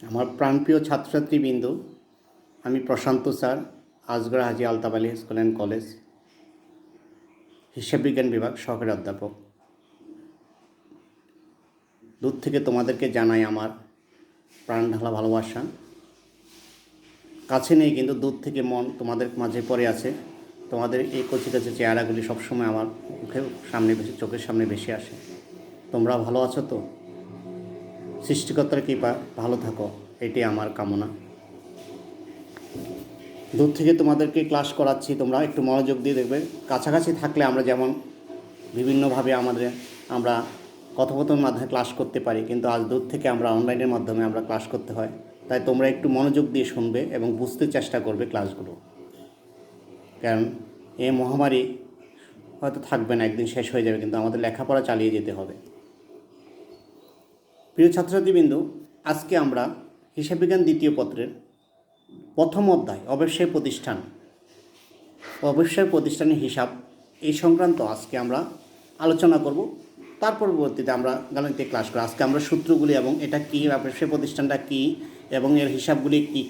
আমার প্রাণপ্রিয় ছাত্রছাত্রীবৃন্দ, আমি Prashanta sir, Azgar Haji Altaf Ali school and college, হিসাব বিজ্ঞান বিভাগ সহকারী অধ্যাপক। দূর থেকে তোমাদেরকে জানাই আমার প্রাণ ঢালা ভালোবাসা। কাছে নেই কিন্তু দূর থেকে মন তোমাদের মাঝে পড়ে আছে। তোমাদের এই কচি কাছে চেহারাগুলি সবসময় আমার চোখের সামনে ভেসে আসে। তোমরা ভালো আছো তো? সৃষ্টিকর্তার কৃপা ভালো থাকো, এটাই আমার কামনা। দূর থেকে তোমাদেরকে ক্লাস করাচ্ছি, তোমরা একটু মনোযোগ দিয়ে দেখবে। কাছাকাছি থাকলে আমরা যেমন বিভিন্নভাবে আমরা কথোপকথনের মাধ্যমে ক্লাস করতে পারি, কিন্তু আজ দূর থেকে আমরা অনলাইনের মাধ্যমে আমরা ক্লাস করতে হয়। তাই তোমরা একটু মনোযোগ দিয়ে শুনবে এবং বুঝতে চেষ্টা করবে ক্লাসগুলো, কারণ এই মহামারী হয়তো থাকবে না, একদিন শেষ হয়ে যাবে, কিন্তু আমাদের লেখাপড়া চালিয়ে যেতে হবে। প্রিয় ছাত্রছাত্রীবৃন্দ, আজকে আমরা হিসাব বিজ্ঞান দ্বিতীয় পত্রের প্রথম অধ্যায় অব্যবসায় প্রতিষ্ঠানের হিসাব এই সংক্রান্ত আজকে আমরা আলোচনা করব। তার পরবর্তীতে আমরা গাণিতিক ক্লাস করব। আজকে আমরা সূত্রগুলি এবং এটা কী, ব্যবসায় প্রতিষ্ঠানটা কী এবং এর হিসাবগুলি কী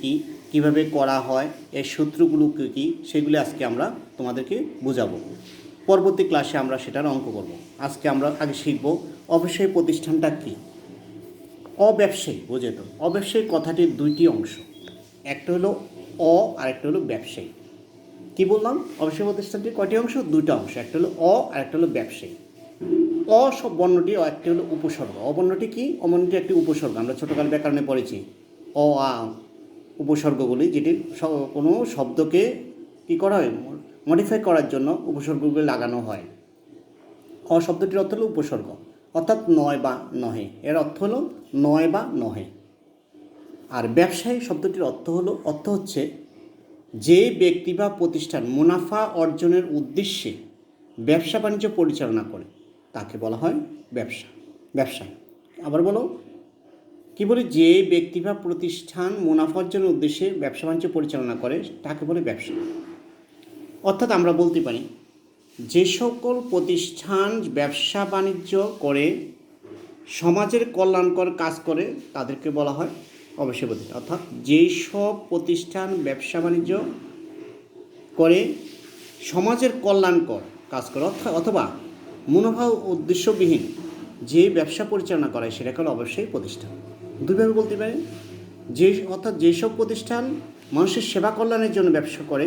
কীভাবে করা হয়, এর সূত্রগুলো কী সেগুলি আজকে আমরা তোমাদেরকে বোঝাবো। পরবর্তী ক্লাসে আমরা সেটার অঙ্ক করব। আজকে আমরা আগে শিখব অব্যবসায়ী প্রতিষ্ঠানটা কী। অব্যবসায়ী, বোঝে তো, অব্যবসায়ী কথাটির দুইটি অংশ, একটা হলো আর একটা হলো ব্যবসায়ী। কী বললাম? অব্যবসায়ী প্রতিষ্ঠানটির কয়টি অংশ? দুইটা অংশ, একটা হলো আর একটা হলো ব্যবসায়ী। সব বর্ণটি একটি হলো উপসর্গ। অবর্ণটি কি? অবর্ণটি একটি উপসর্গ। আমরা ছোটোকাল ব্যাকরণে পড়েছি উপসর্গগুলি, যেটি কোনো শব্দকে কী করা হয়, মডিফাই করার জন্য উপসর্গগুলি লাগানো হয়। শব্দটির অর্থ হলো উপসর্গ, অর্থাৎ নয় বা নহে, এর অর্থ হলো নয় বা নহে। আর ব্যবসায়ী শব্দটির অর্থ হচ্ছে যে ব্যক্তি বা প্রতিষ্ঠান মুনাফা অর্জনের উদ্দেশ্যে ব্যবসা বাণিজ্য পরিচালনা করে তাকে বলা হয় ব্যবসা। আবার বলো, কি বলি? যে ব্যক্তি বা প্রতিষ্ঠান মুনাফা অর্জনের উদ্দেশ্যে ব্যবসা বাণিজ্য পরিচালনা করে তাকে বলে ব্যবসা। অর্থাৎ আমরা বলতে পারি যে সকল প্রতিষ্ঠান ব্যবসা বাণিজ্য করে সমাজের কল্যাণকর কাজ করে তাদেরকে বলা হয় অব্যবসায়ী প্রতিষ্ঠান। অর্থাৎ যেই সব প্রতিষ্ঠান ব্যবসা বাণিজ্য করে সমাজের কল্যাণকর কাজ করে অথবা মুনাফা উদ্দেশ্যবিহীন যে ব্যবসা পরিচালনা করে সেটাকে হলো অব্যবসায়ী প্রতিষ্ঠান। দুইভাবে বলতে পারেন, অর্থাৎ যেসব প্রতিষ্ঠান মানুষের সেবা কল্যাণের জন্য ব্যবসা করে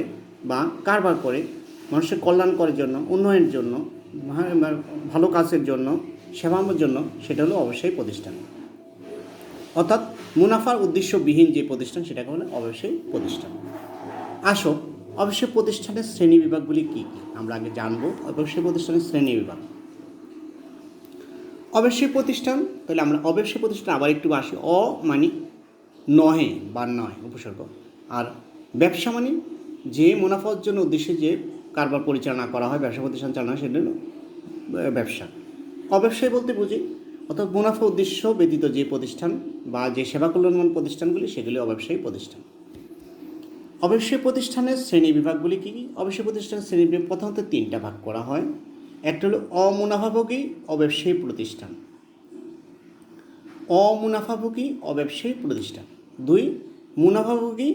বা কারবার করে, মানুষের কল্যাণ করার জন্য, উন্নয়নের জন্য, ভালো কাজের জন্য, সেবার জন্য, সেটা হলো অব্যবসায়ী প্রতিষ্ঠান। অর্থাৎ মুনাফার উদ্দেশ্যবিহীন যে প্রতিষ্ঠান সেটাকে বলে অব্যবসায়ী প্রতিষ্ঠান। আসো, অব্যবসায়ী প্রতিষ্ঠানের শ্রেণী বিভাগগুলি কী কী আমরা আগে জানবো। অব্যবসায়ী প্রতিষ্ঠানের শ্রেণী বিভাগ। অব্যবসায়ী প্রতিষ্ঠান, তাহলে আমরা অব্যবসায়ী প্রতিষ্ঠান আবার একটু আসি। মানে নহে বা নয় উপসর্গ, আর ব্যবসা মানে যে মুনাফা অর্জনের উদ্দেশ্যে যে কারবার পরিচালনা করা হয়, ব্যবসা প্রতিষ্ঠান চালানো হয়, সেটা হলো ব্যবসা। অব্যবসায়ী বলতে বুঝি অর্থাৎ মুনাফা উদ্দেশ্য ব্যতীত যে প্রতিষ্ঠান বা যে সেবা কল্যাণমূলক প্রতিষ্ঠানগুলি সেগুলি অব্যবসায়ী প্রতিষ্ঠান। অব্যবসায়ী প্রতিষ্ঠানের শ্রেণী বিভাগগুলি কী কী? অব্যবসায়ী প্রতিষ্ঠানের শ্রেণী বিভাগ প্রথমত তিনটা ভাগ করা হয়। একটা হলো অমুনাফাভোগী অব্যবসায়ী প্রতিষ্ঠান, অমুনাফাভোগী অব্যবসায়ী প্রতিষ্ঠান। দুই, মুনাফাভোগী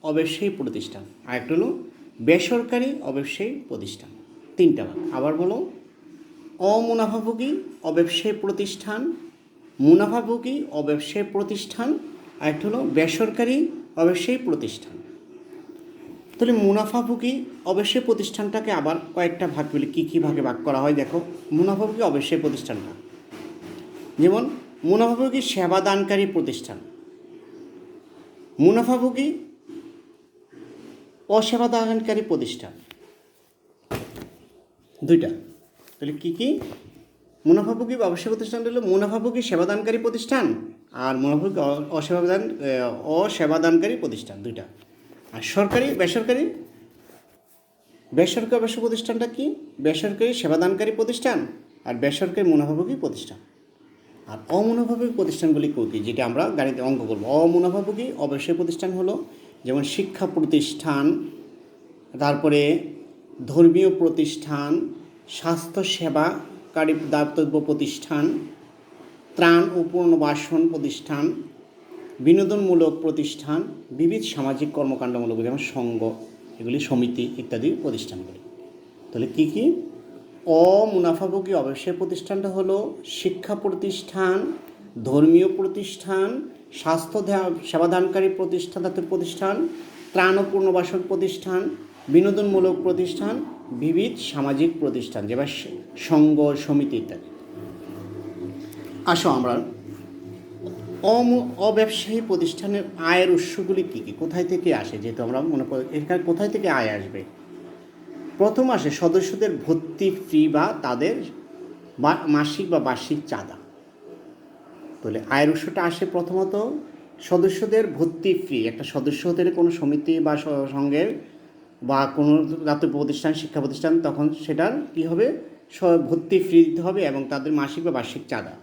অব্যবসায়ী প্রতিষ্ঠান। আর একটা হলো বেসরকারি অব্যবসায়ী প্রতিষ্ঠান। তিনটা ভাগ। আবার বলো, অমুনাফাভোগী অব্যবসায়ী প্রতিষ্ঠান, মুনাফাভোগী অব্যবসায়ী প্রতিষ্ঠান, আর একটা হলো বেসরকারি অব্যবসায়ী প্রতিষ্ঠান। তাহলে মুনাফাভোগী অব্যবসায়ী প্রতিষ্ঠানটাকে আবার কয়েকটা ভাগ বলি, কী ভাগে ভাগ করা হয় দেখো। মুনাফাভোগী অব্যবসায়ী প্রতিষ্ঠানটা যেমন মুনাফাভোগী সেবাদানকারী প্রতিষ্ঠান, মুনাফাভোগী অসেবাদানকারী প্রতিষ্ঠান, দুইটা। তাহলে কী মুনাফাভোগী ব্যবসায়ী প্রতিষ্ঠান হলো মুনাফাভোগী সেবাদানকারী প্রতিষ্ঠান আর মুনাফাভোগী অসেবাদানকারী প্রতিষ্ঠান, দুইটা। আর বেসরকারি ব্যবসা প্রতিষ্ঠানটা কি? বেসরকারি সেবাদানকারী প্রতিষ্ঠান আর বেসরকারি মুনাফাভোগী প্রতিষ্ঠান। আর অমুনাফাভোগী প্রতিষ্ঠানগুলি কী, যেটা আমরা গাণিতে অঙ্ক করবো। অমুনাফাভোগী অব্যবসায়ী প্রতিষ্ঠান হলো যেমন শিক্ষা প্রতিষ্ঠান, তারপরে ধর্মীয় প্রতিষ্ঠান, স্বাস্থ্য সেবাকারী দাতব্য প্রতিষ্ঠান, ত্রাণ ও পুনর্বাসন প্রতিষ্ঠান, বিনোদনমূলক প্রতিষ্ঠান, বিবিধ সামাজিক কর্মকাণ্ডমূলক যেমন সংঘ, এগুলি সমিতি ইত্যাদি প্রতিষ্ঠানগুলি। তাহলে কী কী? অমুনাফাভোগী অব্যবসায়ী প্রতিষ্ঠানটা হলো শিক্ষা প্রতিষ্ঠান, ধর্মীয় প্রতিষ্ঠান, স্বাস্থ্য সেবাদানকারী প্রতিষ্ঠান, জাতীয় প্রতিষ্ঠান, ত্রাণ ও পুনর্বাসন প্রতিষ্ঠান, বিনোদনমূলক প্রতিষ্ঠান, বিবিধ সামাজিক প্রতিষ্ঠান যেমন সংঘ, সমিতি ইত্যাদি। আসো আমরা অব্যবসায়ী প্রতিষ্ঠানের আয়ের উৎসগুলি কী কী, কোথায় থেকে আসে, যেহেতু আমরা মনে করি এখানে কোথায় থেকে আয় আসবে। প্রথম আসে সদস্যদের ভর্তি ফি বা তাদের মাসিক বা বার্ষিক চাঁদা। তাহলে আয়ের উৎসটা আসে প্রথমত সদস্যদের ভর্তি ফি। একটা সদস্য হতে কোনো সমিতি বা সংঘের বা কোনো জাতীয় প্রতিষ্ঠান, শিক্ষা প্রতিষ্ঠান, তখন সেটার কী হবে, ভর্তি ফি দিতে হবে এবং তাদের মাসিক বা বার্ষিক চাঁদা।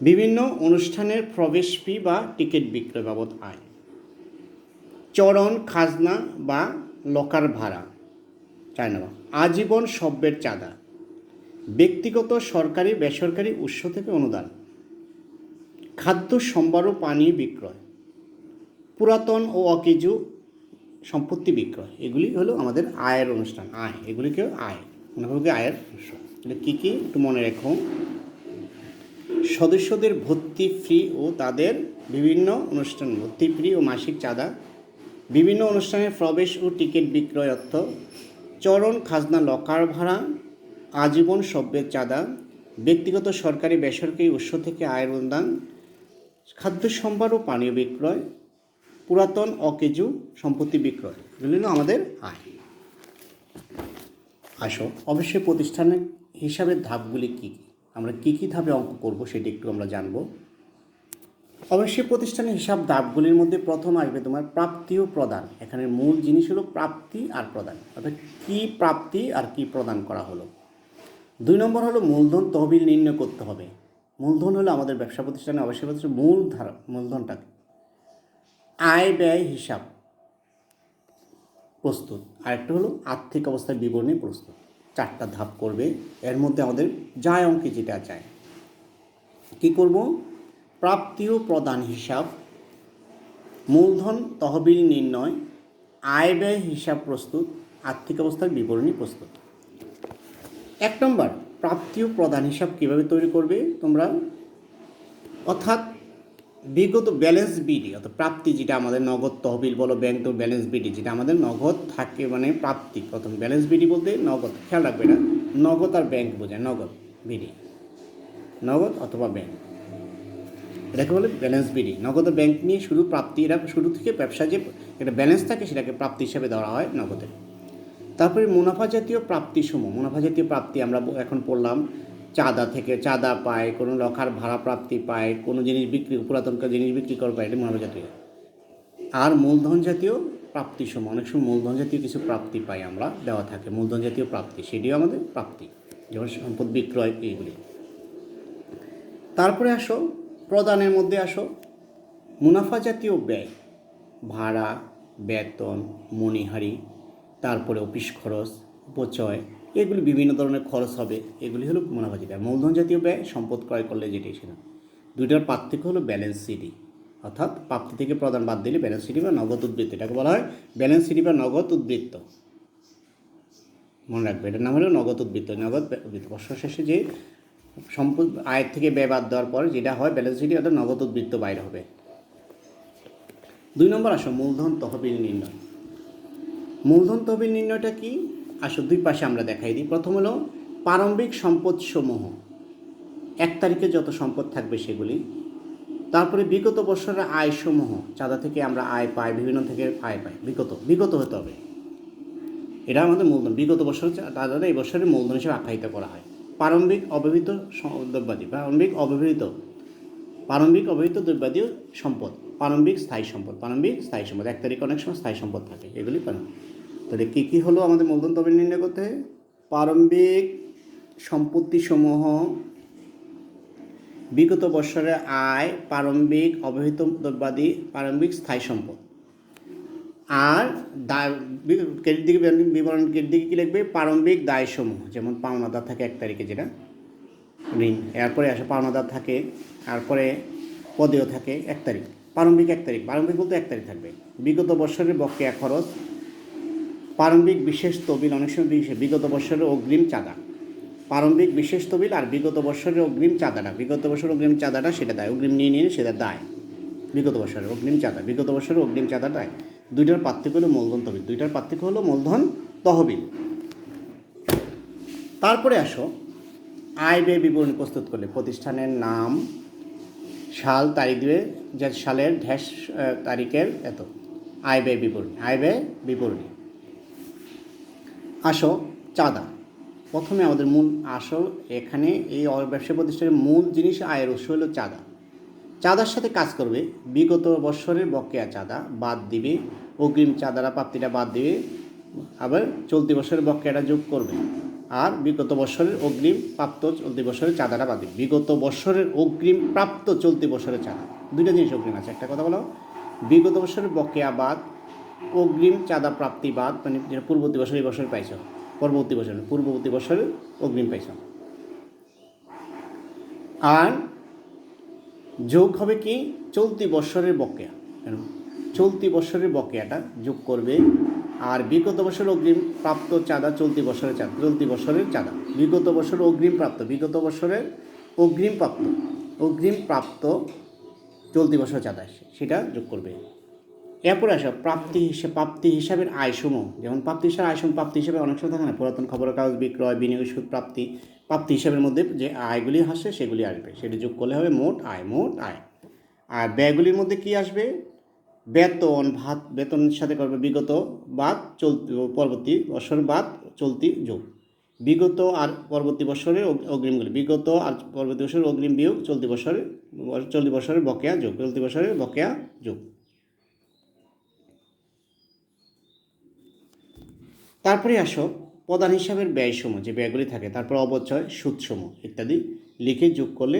বিভিন্ন অনুষ্ঠানের প্রবেশ ফি বা টিকিট বিক্রয় বাবদ আয়। চরণ খাজনা বা লকার ভাড়া। 4 নম্বর আজীবন সভ্যের চাঁদা। ব্যক্তিগত, সরকারি, বেসরকারি উৎস থেকে অনুদান। খাদ্য সম্ভার ও পানীয় বিক্রয়। পুরাতন ও অকেজু সম্পত্তি বিক্রয়। এগুলি হলো আমাদের আয়ের অনুষ্ঠান, আয়, এগুলিকে আয় মনে করবে আয়ের উৎস। তাহলে কী কী একটু মনে রেখো। সদস্যদের ভর্তি ফি ও তাদের বিভিন্ন অনুষ্ঠান, ভর্তি ফি ও মাসিক চাঁদা, বিভিন্ন অনুষ্ঠানের প্রবেশ ও টিকিট বিক্রয় অর্থ, চরণ খাজনা লকার ভাড়া, আজীবন সভ্যের চাঁদা, ব্যক্তিগত, সরকারি, বেসরকারি উৎস থেকে আয়ের অনুদান, খাদ্য সম্ভার ও পানীয় বিক্রয়, পুরাতন অকেজু সম্পত্তি বিক্রয়, এগুলি হলো আমাদের আয়। আসো অবশ্যই প্রতিষ্ঠানের হিসাবের ধাপগুলি কী কী, আমরা কী কী ধাপে অঙ্ক করব সেটি একটু আমরা জানব। অবশ্যই প্রতিষ্ঠানের হিসাব ধাপগুলির মধ্যে প্রথম আসবে তোমার প্রাপ্তি ও প্রদান। এখানে মূল জিনিস হলো প্রাপ্তি আর প্রদান, অর্থাৎ কী প্রাপ্তি আর কী প্রদান করা হলো। 2 নম্বর হলো মূলধন তহবিল নির্ণয় করতে হবে। মূলধন হলো আমাদের ব্যবসা প্রতিষ্ঠানে অবশ্যই মূল ধারা, মূলধনটাকে। আয় ব্যয় হিসাব প্রস্তুত, আরেকটা হলো আর্থিক অবস্থার বিবরণী প্রস্তুত। 4টা ধাপ করবে। এর মধ্যে আমাদের যায় অঙ্কে যেটা চায় কী করব, প্রাপ্তি ও প্রদান হিসাব, মূলধন তহবিল নির্ণয়, আয় ব্যয় হিসাব প্রস্তুত, আর্থিক অবস্থার বিবরণী প্রস্তুত। 1 নম্বর প্রাপ্তি ও প্রদান হিসাব কীভাবে তৈরি করবে তোমরা, অর্থাৎ বিগত ব্যালেন্স বিডি, অর্থাৎ প্রাপ্তি যেটা আমাদের নগদ তহবিল বলো, ব্যাংক তো ব্যালেন্স বিডি যেটা আমাদের নগদ থাকে, মানে প্রাপ্তি। প্রথম ব্যালেন্স বিডি বলতে নগদ, খেয়াল রাখবে না, নগদ আর ব্যাংক বোঝায়, নগদ বিডি, নগদ অথবা ব্যাংক, এটাকে বলে ব্যালেন্স বিডি। নগদ ও ব্যাংক নিয়ে শুরু প্রাপ্তি, এরা শুরু থেকে ব্যবসা যে একটা ব্যালেন্স থাকে সেটাকে প্রাপ্তি হিসাবে ধরা হয় নগদে। তারপরে মুনাফা জাতীয় প্রাপ্তিসমূহ, মুনাফা জাতীয় প্রাপ্তি আমরা এখন পড়লাম, চাঁদা থেকে চাঁদা পায়, কোনো লকার ভাড়া প্রাপ্তি পায়, কোনো জিনিস বিক্রি, পুরাতন জিনিস বিক্রি করে পায়, এটা মুনাফা জাতীয়। আর মূলধন জাতীয় প্রাপ্তিসমূহ, অনেক সময় মূলধন জাতীয় কিছু প্রাপ্তি পাই আমরা, দেওয়া থাকে মূলধন জাতীয় প্রাপ্তি, সেটিও আমাদের প্রাপ্তি, যেমন সম্পদ বিক্রয়, এইগুলি। তারপরে আসো প্রদানের মধ্যে আসো মুনাফা জাতীয় ব্যয়, ভাড়া, বেতন, মণিহারি, তারপরে অফিস খরচ, উপচয়, এগুলি বিভিন্ন ধরনের খরচ হবে, এগুলি হলো মুনাফা জাতীয়। মূলধন জাতীয় ব্যয় সম্পদ ক্রয় করলে যেটাই সেটা। 2টার পার্থক্য হলো ব্যালেন্স সিডি, অর্থাৎ প্রাপ্তি থেকে প্রদান বাদ দিলে ব্যালেন্স সিডি বা নগদ উদ্বৃত্ত, এটাকে বলা হয় ব্যালেন্স সিডি বা নগদ উদ্বৃত্ত। মনে রাখবে এটার নাম হলো নগদ উদ্বৃত্ত। নগদ উদ্বৃত্ত বছর শেষে যে সম্পদ আয়ের থেকে ব্যয় বাদ দেওয়ার পর যেটা হয় ব্যালেন্স সিডি, অর্থাৎ নগদ উদ্বৃত্ত বাইরে হবে। 2 নম্বর আসো মূলধন তহবিল নির্ণয়। মূলধন তহবিল নির্ণয়টা কি, আসো 2 পাশে আমরা দেখাই দিই। প্রথম হলো প্রারম্ভিক সম্পদসমূহ, 1 তারিখে যত সম্পদ থাকবে সেগুলি। তারপরে বিগত বছরের আয়সমূহ, চাঁদা থেকে আমরা আয় পাই, বিভিন্ন থেকে আয় পাই, বিগত হতে হবে, এটা আমাদের মূলধন। বিগত বছর চাঁদা এই বছরের মূলধন হিসেবে আখ্যায়িত করা হয়। প্রারম্ভিক অব্যবহৃত দ্রব্যাদি, প্রারম্ভিক অব্যবহৃত দ্রব্যাদি সম্পদ, প্রারম্ভিক স্থায়ী সম্পদ, 1 তারিখে অনেক সময় স্থায়ী সম্পদ থাকে, এগুলি প্রারম্ভিক। তাহলে কী কী হলো আমাদের মূলধন তহবিল নির্ণয় করতে হয়, প্রারম্ভিক সম্পত্তিসমূহ, বিগত বছরের আয়, প্রারম্ভিক অব্যবহৃত দ্রব্যাদি, প্রারম্ভিক স্থায়ী সম্পদ। আর ক্রেডিট দিকে বিবরণ, ক্রেডিট দিকে কী লিখবে, প্রারম্ভিক দায়সমূহ, যেমন পাওনাদার থাকে 1 তারিখে যেটা ঋণ, এরপরে আসে পাওনাদার থাকে, তারপরে পদেয় থাকে 1 তারিখ, প্রারম্ভিক 1 তারিখ, প্রারম্ভিক বলতে 1 তারিখ থাকবে। বিগত বছরের বকেয়া খরচ, প্রারম্ভিক বিশেষ তহবিল, অনেক সময় বিগত বছরের অগ্রিম চাঁদা। প্রারম্ভিক বিশেষ তহবিল আর বিগত বছরের অগ্রিম চাঁদাটা, বিগত বছরের অগ্রিম চাঁদাটা সেটা দায়, অগ্রিম নিয়ে সেটা দায়। বিগত বছরের অগ্রিম চাঁদা, বিগত বছরের অগ্রিম চাঁদা দায়। দুইটার পার্থক্য হলো মূলধন তহবিল, দুইটার পার্থক্য হলো মূলধন তহবিল। তারপরে আসো আয় ব্যয় বিবরণী প্রস্তুত করলে প্রতিষ্ঠানের নাম, সাল, তারিখ দিবে, যে সালের ঢ্যাস তারিখের এত। আয় ব্যয় বিবরণী, আয় ব্যয় বিবরণী। আসো চাঁদা। প্রথমে আমাদের মূল আসল এখানে এই ব্যবসা প্রতিষ্ঠানের মূল জিনিস আয়ের উৎস হলো চাঁদা। চাঁদার সাথে কাজ করবে বিগত বছরের বকেয়া চাঁদা বাদ দিবে, অগ্রিম চাঁদারা প্রাপ্তিটা বাদ দিবে, আবার চলতি বছরের বকেয়াটা যোগ করবে, আর বিগত বছরের অগ্রিম প্রাপ্ত চলতি বছরের চাঁদাটা বাদ দিবে। বিগত বছরের অগ্রিম প্রাপ্ত চলতি বছরের চাঁদা, দুইটা জিনিস অগ্রিম আছে। একটা কথা বলো, বিগত বছরের বকেয়া বাদ, অগ্রিম চাঁদা প্রাপ্তি বাদ, মানে যেটা পূর্ববর্তী বছর এই বছর পাইছ, পূর্ববর্তী বছরের অগ্রিম পাইছ। আর যোগ হবে কি চলতি বছরের বকেয়া, চলতি বছরের বকেয়াটা যোগ করবে। আর বিগত বছরের অগ্রিম প্রাপ্ত চাঁদা, চলতি বছরের চাঁদা, চলতি বছরের চাঁদা, বিগত বছরের অগ্রিম প্রাপ্ত, বিগত বছরের অগ্রিম প্রাপ্ত চলতি বছরের চাঁদা সেটা যোগ করবে। এরপরে আসা প্রাপ্তি হিসাবের আয়সমূহ, যেমন প্রাপ্তি হিসাবে আয়সমূহ, প্রাপ্তি হিসাবে অনেক সময় থাকে না, পুরাতন খবরের কাগজ বিক্রয়, বিনিয়োগ সুদ প্রাপ্তি। প্রাপ্তি হিসাবের মধ্যে যে আয়গুলি আসে সেগুলি আসবে, সেটি যোগ করলে হবে মোট আয়। আর ব্যয়গুলির মধ্যে কি আসবে? বেতন, বেতনের সাথে করবে বিগত বাদ চলতি, পরবর্তী বছর বাদ চলতি যোগ, বিগত আর পরবর্তী বছরের অগ্রিমগুলি, বিগত আর পরবর্তী বছরের অগ্রিম বিয়োগ চলতি বছরের বকেয়া যোগ, চলতি বছরের বকেয়া যোগ। তারপরে আসো প্রধান হিসাবের ব্যয়সমূহ, যে ব্যয়গুলি থাকে, তারপর অবচয়, সুদসমূহ ইত্যাদি লিখে যোগ করলে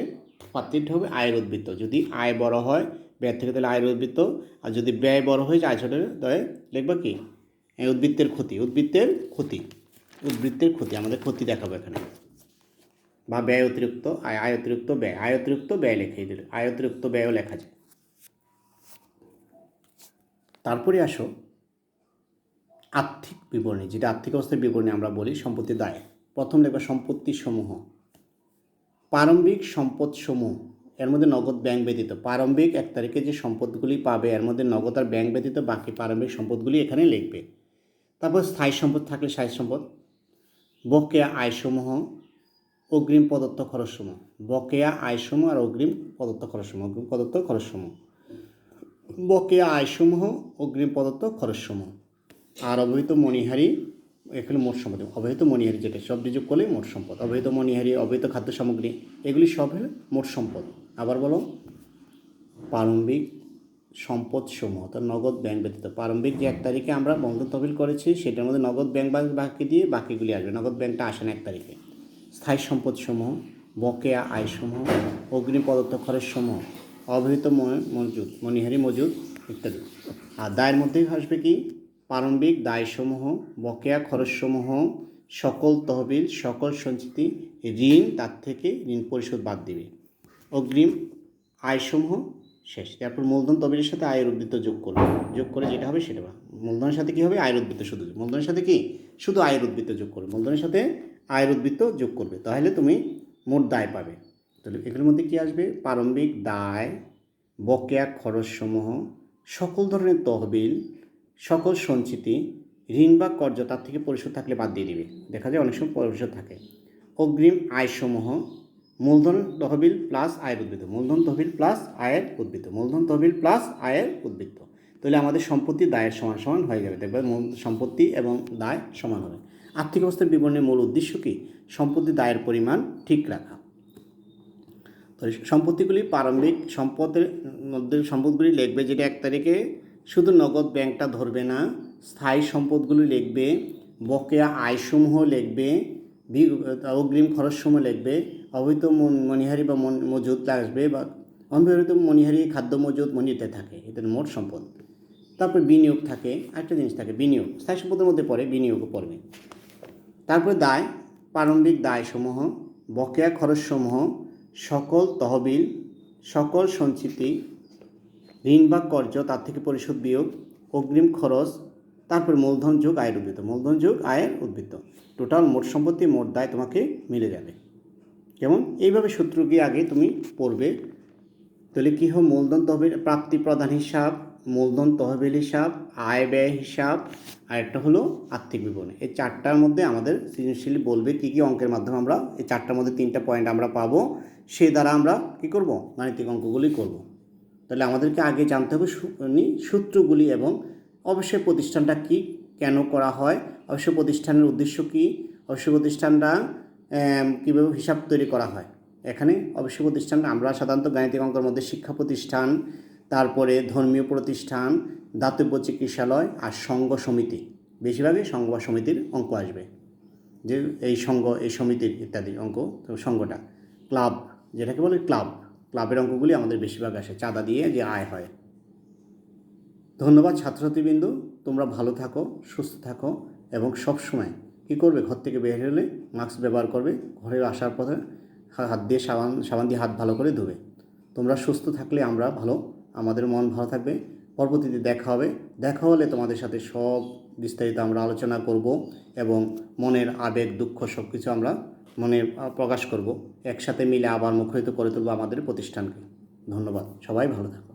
প্রাপ্তিটা হবে আয়ের উদ্বৃত্ত। যদি আয় বড় হয় ব্যয় থেকে তাহলে আয়ের উদ্বৃত্ত, আর যদি ব্যয় বড় হয়ে যায় ছোটো তাহলে লিখবা কি উদ্বৃত্তের ক্ষতি। আমাদের ক্ষতি দেখাবো এখানে, বা ব্যয় অতিরিক্ত আয় অতিরিক্ত ব্যয় লেখাই দিল, আয় অতিরিক্ত ব্যয়ও লেখা যায়। তারপরে আসো আর্থিক বিবরণী, যেটা আর্থিক অবস্থার বিবরণী আমরা বলি, সম্পত্তি দায়। প্রথম লিখবা সম্পত্তি সমূহ, প্রারম্ভিক সম্পদ সমূহ, এর মধ্যে নগদ ব্যাংক ব্যতীত। প্রারম্ভিক 1 তারিখে যে সম্পদগুলি পাবে এর মধ্যে নগদ আর ব্যাংক ব্যতীত বাকি প্রারম্ভিক সম্পদগুলি এখানে লিখবে। তারপর স্থায়ী সম্পদ থাকলে স্থায়ী সম্পদ, বকেয়া আয়সমূহ, অগ্রিম প্রদত্ত খরচসমূহ, বকেয়া আয়সমূহ আর অগ্রিম প্রদত্ত খরচসমূহ, বকেয়া আয়সমূহ, অগ্রিম প্রদত্ত খরচসমূহ। আর অবহিত মণিহারি, এখানে মোট সম্পদ, অবহিত মণিহারি যেটা সব যোগ করলে মোট সম্পদ, অবহিত মণিহারি, অবহিত খাদ্য সামগ্রী, এগুলি সব হলো মোট সম্পদ। আবার বলো, প্রারম্ভিক সম্পদ সমূহ, অর্থাৎ নগদ ব্যাংক ব্যতীত। প্রারম্ভিক যে 1 তারিখে আমরা বন্ধন তহবিল করেছি সেটার মধ্যে নগদ ব্যাংক বাকি দিয়ে বাকিগুলি আসবে, নগদ ব্যাংকটা আসে না 1 তারিখে। স্থায়ী সম্পদ সমূহ, বকেয়া আয়সমূহ, অগ্রিম প্রদত্ত খরচসমূহ, অবহিত মজুদ, মণিহারি মজুদ ইত্যাদি। আর দায়ের মধ্যে আসবে কি প্রারম্ভিক দায়সমূহ, বকেয়া খরচসমূহ, সকল তহবিল, সকল সঞ্চিতি, ঋণ, তার থেকে ঋণ পরিশোধ বাদ দিবে, অগ্রিম আয়সমূহ শেষ। তারপর মূলধন তহবিলের সাথে আয়ের উদ্বৃত্ত যোগ করে যেটা হবে সেটা, মূলধনের সাথে কী হবে আয়ের উদ্বৃত্ত, মূলধনের সাথে কি শুধু আয়ের উদ্বৃত্ত যোগ করবে, মূলধনের সাথে আয়ের উদ্বৃত্ত যোগ করবে, তাহলে তুমি মোট দায় পাবে। তাহলে এগুলোর মধ্যে কী আসবে? প্রারম্ভিক দায়, বকেয়া খরচসমূহ, সকল ধরনের তহবিল, সকল সঞ্চিতি, ঋণ বা কর্য তার থেকে পরিশোধ থাকলে বাদ দিয়ে দিবে, দেখা যায় অনেক সময় পরিশোধ থাকে। অগ্রিম আয়সমূহ, মূলধন তহবিল প্লাস আয়ের উদ্বৃত্ত, মূলধন তহবিল প্লাস আয়ের উদ্বৃত্ত। তাহলে আমাদের সম্পত্তি দায়ের সমান সমান হয়ে যাবে, দেখবে সম্পত্তি এবং দায় সমান হবে। আর্থিক অবস্থার বিবরণের মূল উদ্দেশ্য কি? সম্পত্তি দায়ের পরিমাণ ঠিক রাখা। তো সম্পত্তিগুলি প্রারম্ভিক সম্পদের মধ্যে সম্পদগুলি লিখবে যেটা 1 তারিখে, শুধু নগদ ব্যাংকটা ধরবে না, স্থায়ী সম্পদগুলি লিখবে, বকেয়া আয়সমূহ লিখবে, অগ্রিম খরচসমূহ লিখবে, অবহিত মণিহারি বা মজুদ আসবে, বা অব্যবহৃত মণিহারি, খাদ্য মজুদ, মণিতে থাকে, এদের মোট সম্পদ। তারপর বিনিয়োগ থাকে, আরেকটা জিনিস থাকে বিনিয়োগ, স্থায়ী সম্পদের মধ্যে পড়ে, বিনিয়োগও পড়বে। তারপরে দায়, প্রারম্ভিক দায়সমূহ, বকেয়া খরচসমূহ, সকল তহবিল, সকল সঞ্চিতি, ঋণ বা কর্য তার থেকে পরিশোধ বিয়োগ অগ্রিম খরচ, তারপর মূলধন যোগ আয়ের উদ্বৃত্ত, মূলধন যোগ আয়ের উদ্বৃত্ত, টোটাল মোট সম্পত্তি মোট দায় তোমাকে মিলে যাবে। কেমন? এইভাবে সূত্রটি আগে তুমি পড়বে। তাহলে কী হবে? মূলধন তহবিল, প্রাপ্তি প্রদান হিসাব, মূলধন তহবিল হিসাব, আয় ব্যয় হিসাব, আর একটা হলো আর্থিক বিবরণী। এই চারটার মধ্যে আমাদের সৃজনশীল বলবে কী কী অঙ্কের মাধ্যমে আমরা এই চারটার মধ্যে 3টা পয়েন্ট আমরা পাবো, সে দ্বারা আমরা কী করব? গাণিতিক অঙ্কগুলি করব। তাহলে আমাদেরকে আগে জানতে হবে সূত্রগুলি এবং অবশ্যই প্রতিষ্ঠানটা কী, কেন করা হয়, অবশ্যই প্রতিষ্ঠানের উদ্দেশ্য কী, অবশ্যই প্রতিষ্ঠানটা কীভাবে হিসাব তৈরি করা হয়। এখানে অবশ্যই প্রতিষ্ঠান আমরা সাধারণত গাণিতিক অঙ্কের মধ্যে শিক্ষা প্রতিষ্ঠান, তারপরে ধর্মীয় প্রতিষ্ঠান, দাতব্য চিকিৎসালয় আর সংঘ সমিতি, বেশিরভাগই সংঘ বা সমিতির অঙ্ক আসবে, যে এই সংঘ এই সমিতির ইত্যাদি অঙ্ক। তো সংঘটা ক্লাব, যেটাকে বলে ক্লাবের অঙ্কগুলি আমাদের বেশিরভাগ আসে, চাঁদা দিয়ে যে আয় হয়। ধন্যবাদ ছাত্রছাত্রীবৃন্দ, তোমরা ভালো থাকো, সুস্থ থাকো এবং সবসময় কী করবে? ঘর থেকে বের হলে মাস্ক ব্যবহার করবে, ঘরে আসার পথে হাত দিয়ে সাবান দিয়ে হাত ভালো করে ধুবে। তোমরা সুস্থ থাকলে আমরা ভালো, আমাদের মন ভালো থাকবে। পরবর্তীতে দেখা হলে তোমাদের সাথে সব বিস্তারিত আমরা আলোচনা করব এবং মনের আবেগ দুঃখ সব কিছু আমরা মনে প্রকাশ করব। একসাথে মিলে আবার মুখরিত করে তুলব আমাদের প্রতিষ্ঠানকে। ধন্যবাদ, সবাই ভালো থাকো।